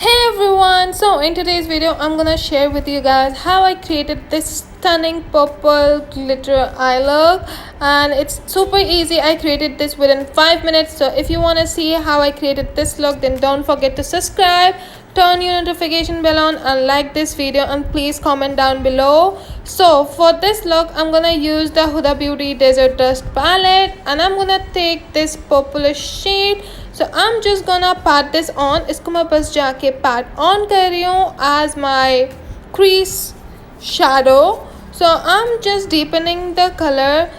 Everyone, so in today's video I'm gonna share with you guys how I created this stunning purple glitter eye look, and it's super easy. I created this within 5 minutes. So if you want to see how I created this look, then don't forget to subscribe, turn your notification bell on, and like this video, and please comment down below. So for this look I'm gonna use the Huda Beauty Desert Dust palette, and I'm gonna take this purplish shade. So I'm just gonna pat this on. इसको मैं बस जाके pat on कर रही हूँ as my crease shadow. So I'm just deepening the color.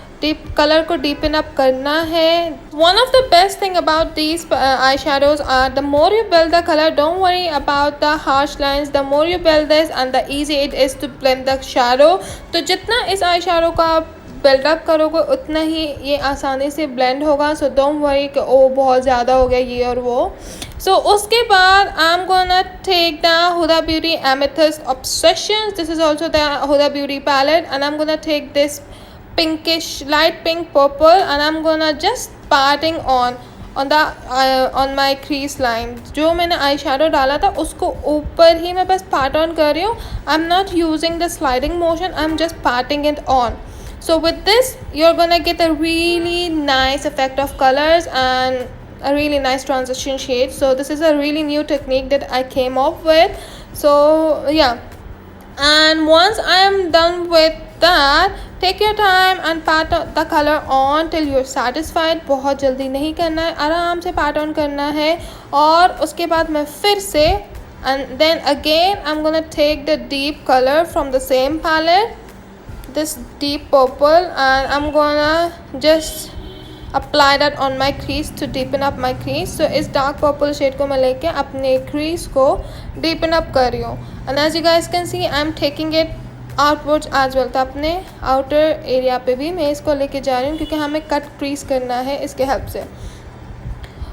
Color को deepen up करना है. One of the best thing about these eyeshadows are the more you build the color, don't worry about the harsh lines. The more you build this, and the easy it is to blend the shadow. तो जितना इस eyeshadow का buildup करोगे उतना ही ये आसानी से blend होगा. सो डोंट वरी कि ओ बहुत ज़्यादा हो गया ये और वो. सो उसके बाद I am gonna take the Huda Beauty amethyst obsessions. This is also the Huda Beauty palette, and I am gonna take this pinkish light pink purple, and I'm gonna just patting on my crease line. जो मैंने eye shadow डाला था उसको ऊपर ही मैं बस pat on कर रही हूँ. I'm not using the sliding motion, I'm just patting it on. So with this you're gonna get a really nice effect of colors and a really nice transition shade. So this is a really new technique that I came up with. So yeah, and once I am done with that, take your time and pat the color on till you're satisfied. बहुत जल्दी नहीं करना है, आराम से pat on करना है. और उसके बाद मैं फिर से, and then again I'm gonna take the deep color from the same palette, this deep purple, and I'm gonna just apply that on my crease to deepen up my crease. So इस dark purple shade को मैं लेके अपने crease को deepen up कर रही हूँ. And as you guys can see I'm taking it outwards as well. तो अपने outer area पे भी मैं इसको लेके जा रही हूँ क्योंकि हमें cut crease करना है इसके help से.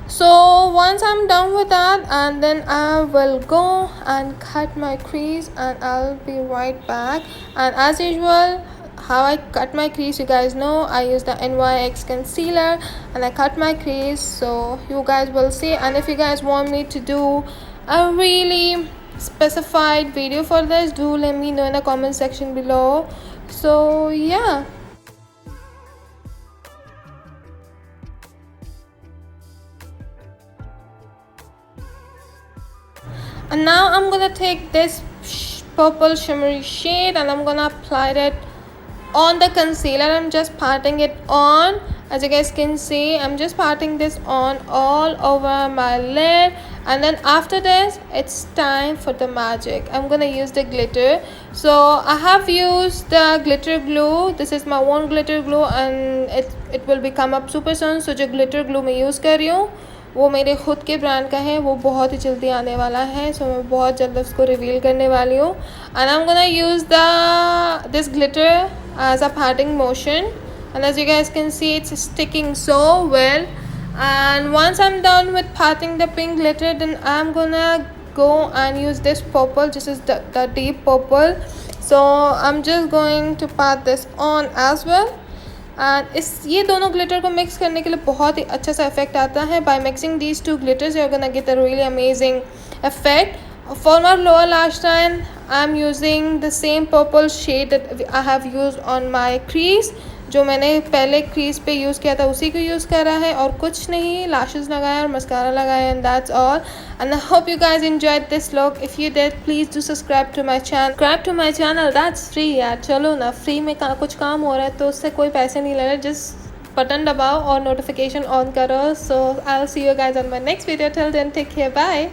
So once I'm done with that, and then I will go and cut my crease, and I'll be right back. And as usual, how I cut my crease, you guys know I use the NYX concealer and I cut my crease, so you guys will see. And if you guys want me to do a really specified video for this, do let me know in the comment section below. So yeah. And now I'm gonna take this purple shimmery shade and I'm gonna apply it on the concealer. I'm just patting it on. As you guys can see, I'm just patting this on all over my lid. And then after this, it's time for the magic. I'm gonna use the glitter. So I have used the glitter glue. This is my own glitter glue, and it will become up super soon. So जो glitter glue मैं use कर रही हूँ वो मेरे खुद के brand का है, वो बहुत ही जल्दी आने वाला है. सो मैं बहुत जल्द उसको रिवील करने वाली हूँ. And I'm gonna use this glitter as a patting motion, and as you guys can see it's sticking so well. And once I'm done with patting the pink glitter, then I'm gonna go and use this purple. This is the deep purple. So I'm just going to pat this on as well. And ये दोनों glitter को mix करने के लिए बहुत ही अच्छा सा effect आता है. By mixing these two glitters you are gonna get a really amazing effect. For my lower lash line, I'm using the same purple shade that I have used on my crease. जो मैंने पहले crease पे use किया था उसी को use करा है और कुछ नहीं. लैशेस लगाया और मस्कारा लगाया, and that's all. And I hope you guys enjoyed this look. If you did, please do subscribe to my channel. Subscribe to my channel, that's free यार. चलो ना, फ्री में कुछ काम हो रहा है तो उससे कोई पैसे नहीं ले रहे. जस्ट बटन दबाओ और नोटिफिकेशन ऑन करो. So I'll see you guys on my next video. Till then, take care, bye.